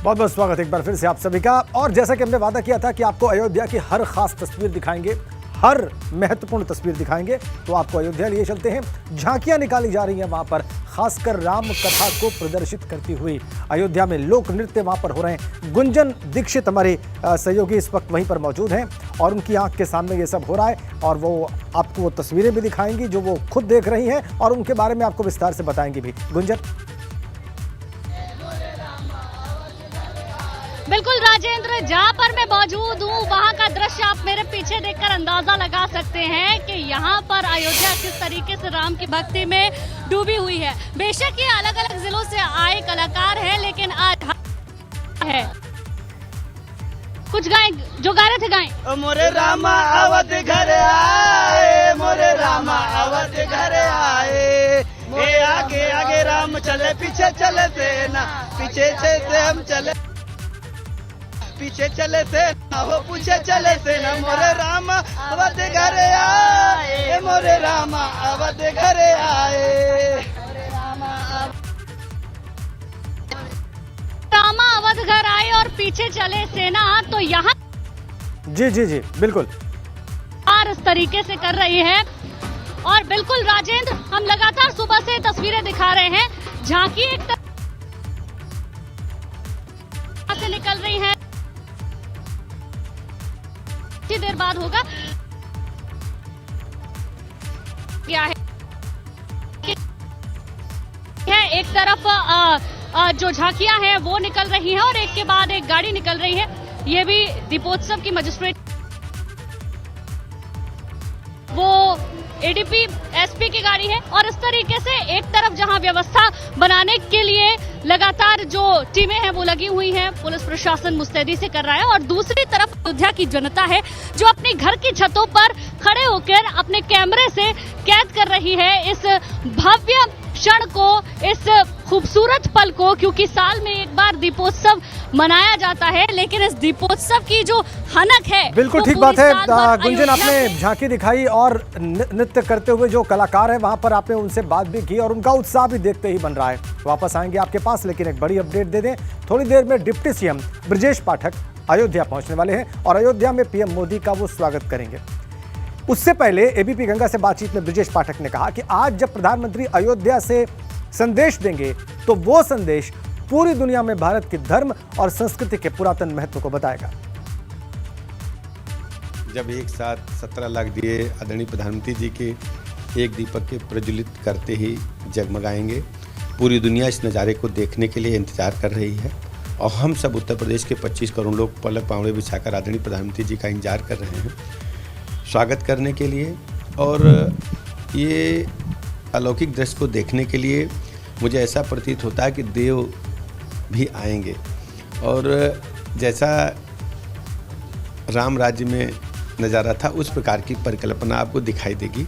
बहुत बहुत स्वागत एक बार फिर से आप सभी का। और जैसा कि हमने वादा किया था कि आपको अयोध्या की हर खास तस्वीर दिखाएंगे, हर महत्वपूर्ण तस्वीर दिखाएंगे, तो आपको अयोध्या लिए चलते हैं। झांकियां निकाली जा रही हैं वहां पर, खासकर राम कथा को प्रदर्शित करती हुई अयोध्या में लोक नृत्य वहां पर हो रहे हैं। गुंजन दीक्षित हमारे सहयोगी इस वक्त वहीं पर मौजूद हैं और उनकी आंख के सामने ये सब हो रहा है और वो आपको वो तस्वीरें भी दिखाएंगी जो वो खुद देख रही हैं और उनके बारे में आपको विस्तार से बताएंगी भी। गुंजन। बिल्कुल राजेंद्र, जहाँ पर मैं मौजूद हूँ वहाँ का दृश्य आप मेरे पीछे देखकर अंदाजा लगा सकते हैं कि यहाँ पर अयोध्या किस तरीके से राम की भक्ति में डूबी हुई है। बेशक ये अलग अलग जिलों से आए कलाकार हैं, लेकिन आज है कुछ गाएं जो गा रहे थे गाएं। मोरे रामा अवध घर आए, मोरे रामा अवध घर आए, ये आगे आगे राम चले पीछे चले सेना, पीछे से हम चले पीछे चले से ना हो पूछे चले से ना। मोरे रामा अवध घर आए, मोरे रामा अवध घर आए, रामा अवध घर आए और पीछे चले सेना। तो यहाँ जी जी जी बिल्कुल इस तरीके से कर रही है। और बिल्कुल राजेंद्र, हम लगातार सुबह से तस्वीरें दिखा रहे हैं। झांकी एक तरह से निकल रही है, कुछ देर बाद होगा। क्या है एक तरफ जो झांकियां हैं वो निकल रही हैं और एक के बाद एक गाड़ी निकल रही है। ये भी दीपोत्सव की मजिस्ट्रेट वो एडीपी एसपी की गाड़ी है। और इस तरीके से एक तरफ जहां व्यवस्था बनाने के लिए लगातार जो टीमें हैं वो लगी हुई हैं, पुलिस प्रशासन मुस्तैदी से कर रहा है, और दूसरी तरफ अयोध्या की जनता है जो अपने घर की छतों पर खड़े होकर अपने कैमरे से कैद कर रही है इस भव्य क्षण को, इस खूबसूरत पल को। क्योंकि साल में एक बार दीपोत्सव मनाया जाता है, लेकिन इस दीपोत्सव की जो हनक है बिल्कुल ठीक बात है। गुंजन, आपने झांकी दिखाई और नृत्य करते हुए जो कलाकार है वहां पर आपने उनसे बात भी की और उनका उत्साह भी देखते ही बन रहा है। वापस आएंगे आपके पास, लेकिन एक बड़ी अपडेट दे दें। थोड़ी देर में डिप्टी सीएम ब्रजेश पाठक अयोध्या पहुंचने वाले हैं और अयोध्या में पीएम मोदी का वो स्वागत करेंगे। उससे पहले एबीपी गंगा से बातचीत में ब्रजेश पाठक ने कहा कि आज जब प्रधानमंत्री अयोध्या से संदेश देंगे तो वो संदेश पूरी दुनिया में भारत के धर्म और संस्कृति के पुरातन महत्व को बताएगा। जब एक साथ 17 लाख दिए आदरणीय प्रधानमंत्री जी के एक दीपक के प्रज्वलित करते ही जगमगाएंगे, पूरी दुनिया इस नज़ारे को देखने के लिए इंतजार कर रही है और हम सब उत्तर प्रदेश के 25 करोड़ लोग पलक पावड़े बिछाकर आदरणीय प्रधानमंत्री जी का इंतजार कर रहे हैं स्वागत करने के लिए। और ये अलौकिक दृश्य को देखने के लिए मुझे ऐसा प्रतीत होता है कि देव भी आएंगे और जैसा राम राज्य में नज़ारा था उस प्रकार की परिकल्पना आपको दिखाई देगी।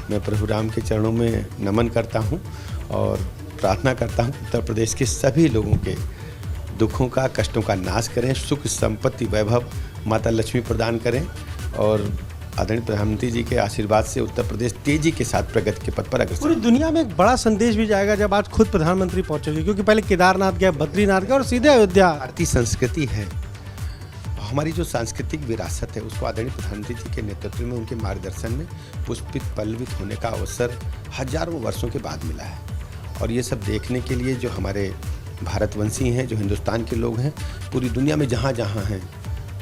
मैं प्रभु राम के चरणों में नमन करता हूं और प्रार्थना करता हूं उत्तर प्रदेश के सभी लोगों के दुखों का, कष्टों का नाश करें, सुख संपत्ति वैभव माता लक्ष्मी प्रदान करें और आदरणीय प्रधानमंत्री जी के आशीर्वाद से उत्तर प्रदेश तेजी के साथ प्रगति के पथ पर अग्रसर। पूरी दुनिया में एक बड़ा संदेश भी जाएगा जब आज खुद प्रधानमंत्री पहुंचेंगे, क्योंकि पहले केदारनाथ गया, बद्रीनाथ गया और सीधे अयोध्या। भारतीय संस्कृति है, हमारी जो सांस्कृतिक विरासत है उसको आदरणीय प्रधानमंत्री जी के नेतृत्व में, उनके मार्गदर्शन में पुष्पित पल्लवित होने का अवसर हजारों वर्षों के बाद मिला है। और ये सब देखने के लिए जो हमारे भारतवंशी हैं, जो हिंदुस्तान के लोग हैं, पूरी दुनिया में जहाँ जहाँ हैं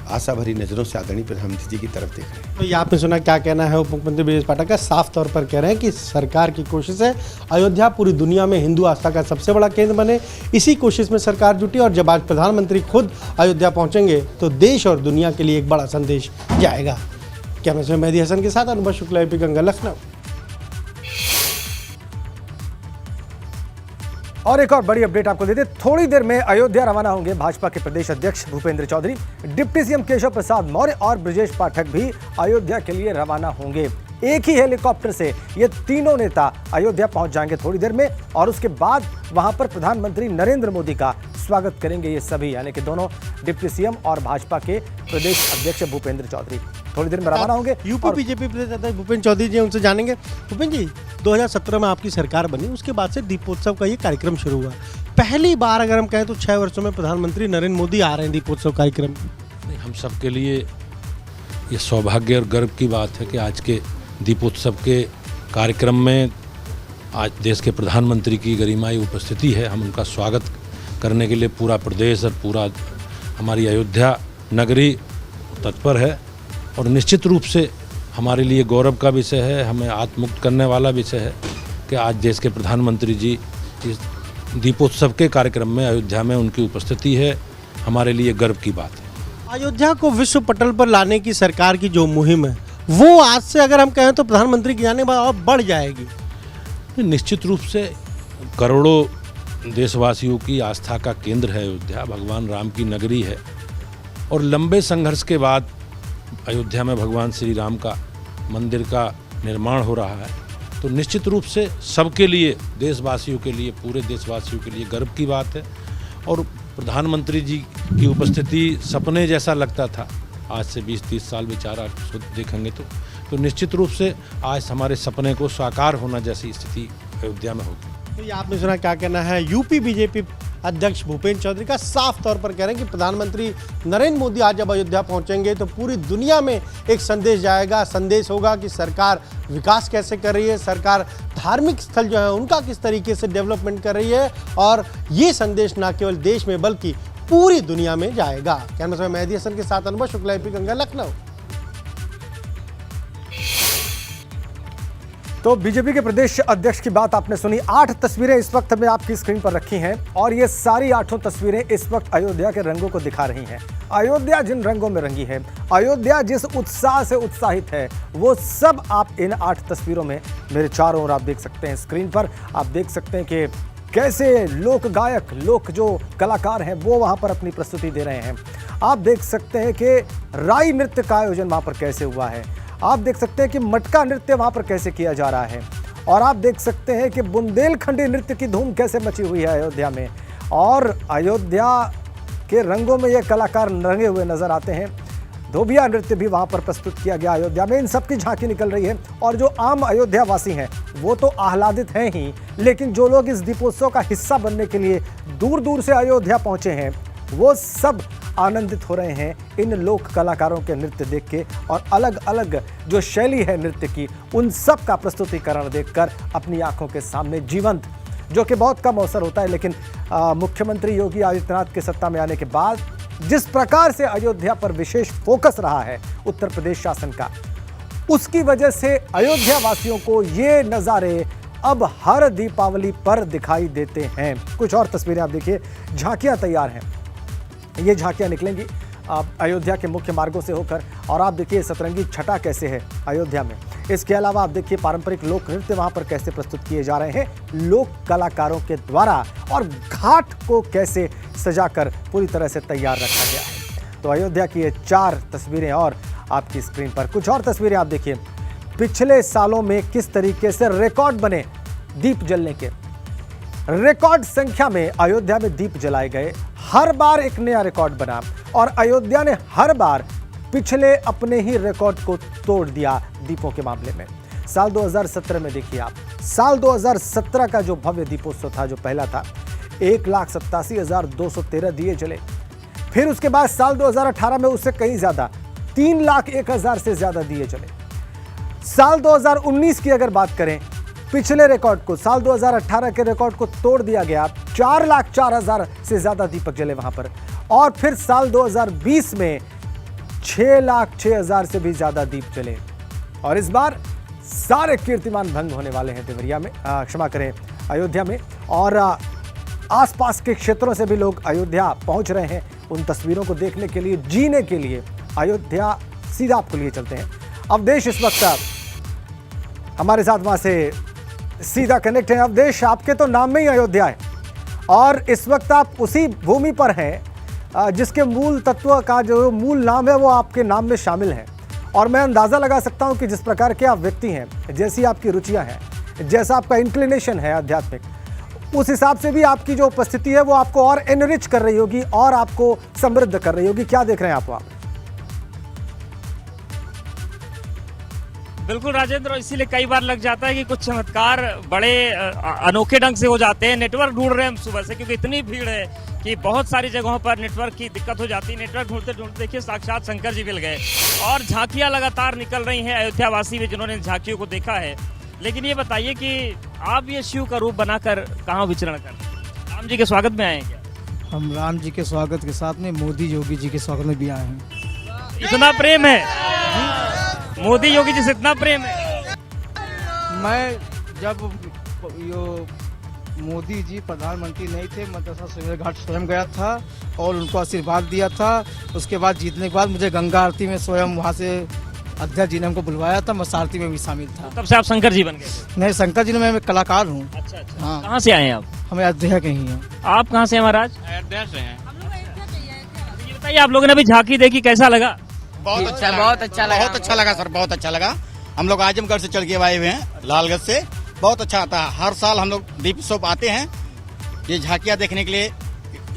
आशा भरी नज़रों से आदरणीय प्रधानमंत्री जी की तरफ देख रहे हैं। तो ये आपने सुना, क्या कहना है उप मुख्यमंत्री ब्रजेश पाठक का? साफ तौर पर कह रहे हैं कि सरकार की कोशिश है अयोध्या पूरी दुनिया में हिंदू आस्था का सबसे बड़ा केंद्र बने। इसी कोशिश में सरकार जुटी और जब आज प्रधानमंत्री खुद अयोध्या पहुंचेंगे तो देश और दुनिया के लिए एक बड़ा संदेश जाएगा। कैमरे में मेहदी हसन के साथ अनुभव शुक्ला, एबीपी गंगा, लखनऊ। और एक और बड़ी अपडेट आपको देते, थोड़ी देर में अयोध्या रवाना होंगे भाजपा के प्रदेश अध्यक्ष भूपेंद्र चौधरी, डिप्टी सीएम केशव प्रसाद मौर्य और ब्रजेश पाठक भी अयोध्या के लिए रवाना होंगे। एक ही हेलीकॉप्टर से ये तीनों नेता अयोध्या पहुंच जाएंगे थोड़ी देर में और उसके बाद वहां पर प्रधानमंत्री नरेंद्र मोदी का स्वागत करेंगे ये सभी, यानी कि दोनों डिप्टी सीएम और भाजपा के प्रदेश अध्यक्ष भूपेंद्र चौधरी थोड़ी देर में रवाना होंगे। यूपी बीजेपी प्रदेश अध्यक्ष भूपेंद्र चौधरी जी, उनसे जानेंगे। भूपेंद्र जी, 2017 में आपकी सरकार बनी, उसके बाद से दीपोत्सव का ये कार्यक्रम शुरू हुआ। पहली बार अगर हम कहें तो 6 वर्षों में प्रधानमंत्री नरेंद्र मोदी आ रहे हैं दीपोत्सव कार्यक्रम में। नहीं, हम सबके लिए ये सौभाग्य और गर्व की बात है कि आज के दीपोत्सव के कार्यक्रम में आज देश के प्रधानमंत्री की गरिमाई उपस्थिति है। हम उनका स्वागत करने के लिए पूरा प्रदेश और पूरा हमारी अयोध्या नगरी तत्पर है और निश्चित रूप से हमारे लिए गौरव का विषय है, हमें आत्ममुक्त करने वाला विषय है कि आज देश के प्रधानमंत्री जी इस दीपोत्सव के कार्यक्रम में अयोध्या में उनकी उपस्थिति है, हमारे लिए गर्व की बात है। अयोध्या को विश्व पटल पर लाने की सरकार की जो मुहिम है वो आज से अगर हम कहें तो प्रधानमंत्री की जाने के बाद और बढ़ जाएगी। निश्चित रूप से करोड़ों देशवासियों की आस्था का केंद्र है अयोध्या, भगवान राम की नगरी है और लंबे संघर्ष के बाद अयोध्या में भगवान श्री राम का मंदिर का निर्माण हो रहा है। तो निश्चित रूप से सबके लिए, देशवासियों के लिए, पूरे देशवासियों के लिए गर्व की बात है और प्रधानमंत्री जी की उपस्थिति सपने जैसा लगता था। आज से 20-30 साल विचार देखेंगे तो निश्चित रूप से आज हमारे सपने को साकार होना जैसी स्थिति अयोध्या में होगी। तो ये आपने सुना क्या कहना है यूपी बीजेपी अध्यक्ष भूपेंद्र चौधरी का। साफ तौर पर कह रहे हैं कि प्रधानमंत्री नरेंद्र मोदी आज जब अयोध्या पहुंचेंगे तो पूरी दुनिया में एक संदेश जाएगा। संदेश होगा कि सरकार विकास कैसे कर रही है, सरकार धार्मिक स्थल जो है उनका किस तरीके से डेवलपमेंट कर रही है और ये संदेश न केवल देश में बल्कि पूरी दुनिया में जाएगा। कैमरा मैन मेहदी हसन के साथ अनुभव शुक्ला, एपी गंगा, लखनऊ। तो बीजेपी के प्रदेश अध्यक्ष की बात आपने सुनी। 8 तस्वीरें इस वक्त हमें आपकी स्क्रीन पर रखी हैं और ये सारी 8 तस्वीरें इस वक्त अयोध्या के रंगों को दिखा रही हैं। अयोध्या जिन रंगों में रंगी है, अयोध्या जिस उत्साह से उत्साहित है, वो सब आप इन 8 तस्वीरों में मेरे चारों ओर आप देख सकते हैं। स्क्रीन पर आप देख सकते हैं कि कैसे लोक गायक, लोक जो कलाकार हैं वो वहाँ पर अपनी प्रस्तुति दे रहे हैं। आप देख सकते हैं कि राई नृत्य का आयोजन वहाँ पर कैसे हुआ है। आप देख सकते हैं कि मटका नृत्य वहाँ पर कैसे किया जा रहा है और आप देख सकते हैं कि बुंदेलखंडी नृत्य की धूम कैसे मची हुई है अयोध्या में। और अयोध्या के रंगों में ये कलाकार रंगे हुए नजर आते हैं। धोबिया नृत्य भी वहाँ पर प्रस्तुत किया गया अयोध्या में। इन सब की झांकी निकल रही है और जो आम अयोध्या वासी हैं वो तो आह्लादित हैं ही, लेकिन जो लोग इस दीपोत्सव का हिस्सा बनने के लिए दूर दूर से अयोध्या पहुँचे हैं वो सब आनंदित हो रहे हैं इन लोक कलाकारों के नृत्य देख के और अलग अलग जो शैली है नृत्य की उन सब का प्रस्तुतिकरण देखकर अपनी आंखों के सामने जीवंत, जो कि बहुत कम अवसर होता है, लेकिन मुख्यमंत्री योगी आदित्यनाथ के सत्ता में आने के बाद जिस प्रकार से अयोध्या पर विशेष फोकस रहा है उत्तर प्रदेश शासन का, उसकी वजह से अयोध्या वासियों को ये नज़ारे अब हर दीपावली पर दिखाई देते हैं। कुछ और तस्वीरें आप देखिए, झांकियाँ तैयार हैं, ये झांकियाँ निकलेंगी अयोध्या के मुख्य मार्गों से होकर और आप देखिए सतरंगी छटा कैसे है अयोध्या में। इसके अलावा आप देखिए पारंपरिक लोक नृत्य वहाँ पर कैसे प्रस्तुत किए जा रहे हैं लोक कलाकारों के द्वारा और घाट को कैसे सजाकर पूरी तरह से तैयार रखा गया है। तो अयोध्या की ये 4 तस्वीरें और आपकी स्क्रीन पर। कुछ और तस्वीरें आप देखिए, पिछले सालों में किस तरीके से रिकॉर्ड बने दीप जलने के। रिकॉर्ड संख्या में अयोध्या में दीप जलाए गए, हर बार एक नया रिकॉर्ड बना और अयोध्या ने हर बार पिछले अपने ही रिकॉर्ड को तोड़ दिया दीपों के मामले में। साल 2017 में देखिए आप, साल 2017 का जो भव्य दीपोत्सव था, जो पहला था, 1,87,213 दिए जले। फिर उसके बाद साल 2018 में उससे कहीं ज्यादा 3,01,000 से ज्यादा दिए जले। साल 2019 की अगर बात करें, पिछले रिकॉर्ड को, साल 2018 के रिकॉर्ड को तोड़ दिया गया, 4,04,000 से ज्यादा दीपक जले वहां पर। और फिर साल 2020 में 6,06,000 से भी ज्यादा दीप जले और इस बार सारे कीर्तिमान भंग होने वाले हैं देवरिया में, क्षमा करें अयोध्या में। और आसपास के क्षेत्रों से भी लोग अयोध्या पहुंच रहे हैं उन तस्वीरों को देखने के लिए, जीने के लिए। अयोध्या सीधा आपको लिए चलते हैं। अवधेश इस वक्त हमारे साथ वहां से सीधा कनेक्ट है। अवधेश, आपके तो नाम में ही अयोध्या है और इस वक्त आप उसी भूमि पर हैं जिसके मूल तत्व का जो मूल नाम है वो आपके नाम में शामिल है। और मैं अंदाज़ा लगा सकता हूं कि जिस प्रकार के आप व्यक्ति हैं, जैसी आपकी रुचियां हैं, जैसा आपका इंक्लिनेशन है आध्यात्मिक, उस हिसाब से भी आपकी जो उपस्थिति है वो आपको और एनरिच कर रही होगी और आपको समृद्ध कर रही होगी। क्या देख रहे हैं आप? बिल्कुल राजेंद्र, इसीलिए कई बार लग जाता है कि कुछ चमत्कार बड़े अनोखे ढंग से हो जाते हैं। नेटवर्क ढूंढ रहे हैं हम सुबह से, क्योंकि इतनी भीड़ है कि बहुत सारी जगहों पर नेटवर्क की दिक्कत हो जाती है। नेटवर्क ढूंढते ढूंढते देखिए साक्षात शंकर जी मिल गए और झांकियां लगातार निकल रही हैं अयोध्यावासी भी, जिन्होंने झांकियों को देखा है। लेकिन ये बताइए कि आप ये शिव का रूप बनाकर कहाँ विचरण कर रहे हैं? राम जी के स्वागत में आए हैं क्या? हम राम जी के स्वागत के साथ में मोदी योगी जी के स्वागत में भी आए हैं। इतना प्रेम है मोदी योगी जी से, इतना प्रेम है। मैं जब यो मोदी जी प्रधानमंत्री नहीं थे, मदरसा सूर्य घाट स्वयं गया था और उनको आशीर्वाद दिया था। उसके बाद जीतने के बाद मुझे गंगा आरती में स्वयं वहाँ से अध्यक्ष जी ने हमको बुलवाया था, मैं सारथी में भी शामिल था। तब से आप शंकर जी बन गए? नहीं, शंकर जी ने मैं कलाकार हूँ। अच्छा अच्छा। हाँ। कहाँ से आए हैं आप? हमें अयोध्या के ही हैं। आप कहाँ से हैं महाराज? अयोध्या से हैं। ये बताइए, आप लोगों ने अभी झांकी देखी, कैसा लगा? बहुत अच्छा लगा सर, बहुत अच्छा लगा। हम लोग आजमगढ़ से चल के आए हुए हैं, लालगंज से। बहुत अच्छा आता है, हर साल हम लोग दीपोत्सव आते हैं ये झांकियाँ देखने के लिए।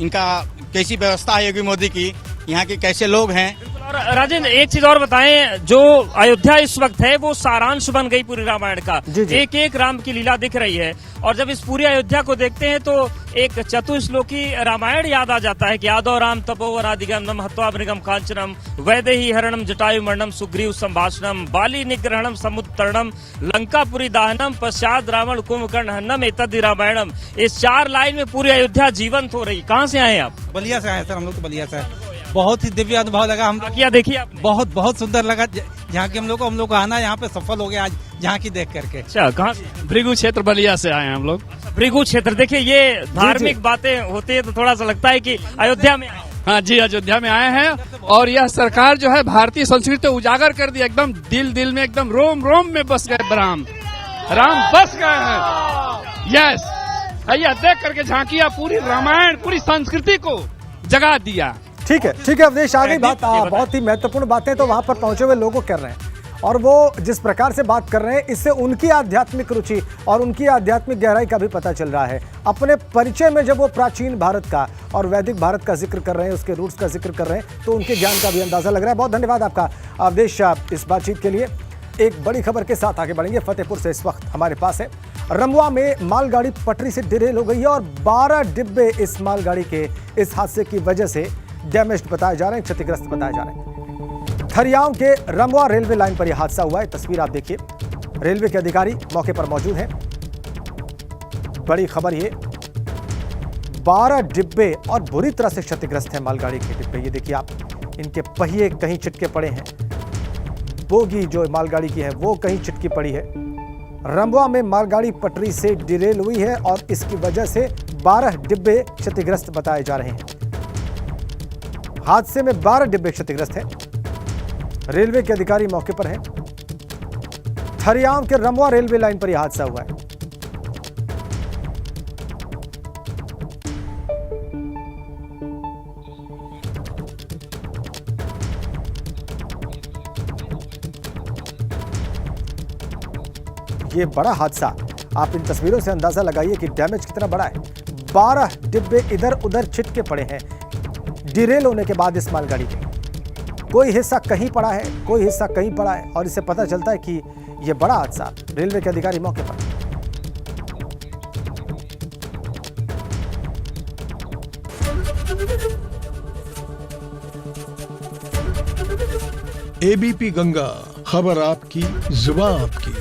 इनका कैसी व्यवस्था है योगी मोदी की, यहाँ के कैसे लोग हैं। और राजेंद्र, एक चीज और बताएं, जो अयोध्या इस वक्त है वो सारांश बन गई पूरी रामायण का। एक एक राम की लीला दिख रही है और जब इस पूरी अयोध्या को देखते हैं तो एक चतुश्लोकी रामायण याद आ जाता है कि यादव राम तपोवरादिगम नम हत्वाभृगम कांचनम वैदेही हरणम जटायु मरणम सुग्रीव संभाषणम बाली निग्रहणम समुत्तरणम लंकापुरी दाहनम पश्चात रावण कुंभकर्ण हनम एतद् रामायणम। इस 4 लाइन में पूरी अयोध्या जीवंत हो रही। कहाँ से आए आप? बलिया से आए सर, हम लोग तो बलिया से। बहुत ही दिव्य अनुभव लगा। हम क्या देखिए आपने? बहुत सुंदर लगा। यहाँ के हम लोग को आना यहाँ पे सफल हो गया आज यहाँ की देख करके। अच्छा, कहाँ? भृगु क्षेत्र बलिया से आए हैं हम लोग। भृगु क्षेत्र, देखिए ये धार्मिक बातें होती है तो थोड़ा सा लगता है कि अयोध्या में। हाँ जी, अयोध्या में आए हैं और यह सरकार जो है भारतीय संस्कृति को उजागर कर दिया। एकदम दिल में एकदम रोम रोम में बस गए राम बस गए हैं। यस, भैया देख करके झांकिया पूरी रामायण पूरी संस्कृति को जगा दिया। ठीक है अवधेश, आ गई बात। बहुत ही महत्वपूर्ण बातें तो वहां पर पहुंचे हुए लोगों कर रहे हैं और वो जिस प्रकार से बात कर रहे हैं इससे उनकी आध्यात्मिक रुचि और उनकी आध्यात्मिक गहराई का भी पता चल रहा है। अपने परिचय में जब वो प्राचीन भारत का और वैदिक भारत का जिक्र कर रहे हैं, उसके रूट्स का जिक्र कर रहे हैं, तो उनके ज्ञान का भी अंदाजा लग रहा है। बहुत धन्यवाद आपका अवधेश इस बातचीत के लिए। एक बड़ी खबर के साथ आगे बढ़ेंगे। फतेहपुर से इस वक्त हमारे पास है। रमुआ में मालगाड़ी पटरी से डिरेल हो गई है और 12 डिब्बे इस मालगाड़ी के इस हादसे की वजह से डैमेज्ड बताए जा रहे हैं, क्षतिग्रस्त बताए जा रहे हैं। थरियाव के रमुआ रेलवे लाइन पर यह हादसा हुआ है। तस्वीर आप देखिए, रेलवे के अधिकारी मौके पर मौजूद हैं। बड़ी खबर ये, 12 डिब्बे और बुरी तरह से क्षतिग्रस्त है मालगाड़ी के डिब्बे। ये देखिए आप, इनके पहिए कहीं चिटके पड़े हैं, बोगी जो मालगाड़ी की है वो कहीं चिटकी पड़ी है। रमुआ में मालगाड़ी पटरी से डिरेल हुई है और इसकी वजह से 12 डिब्बे क्षतिग्रस्त बताए जा रहे हैं। हादसे में 12 डिब्बे क्षतिग्रस्त हैं। रेलवे के अधिकारी मौके पर हैं। थरियाव के रमुआ रेलवे लाइन पर यह हादसा हुआ है। ये बड़ा हादसा, आप इन तस्वीरों से अंदाजा लगाइए कि डैमेज कितना बड़ा है। 12 डिब्बे इधर उधर छिटके पड़े हैं डिरेल होने के बाद इस मालगाड़ी के। कोई हिस्सा कहीं पड़ा है, कोई हिस्सा कहीं पड़ा है और इससे पता चलता है कि यह बड़ा हादसा। रेलवे के अधिकारी मौके पर। एबीपी गंगा, खबर आपकी, जुबान आपकी।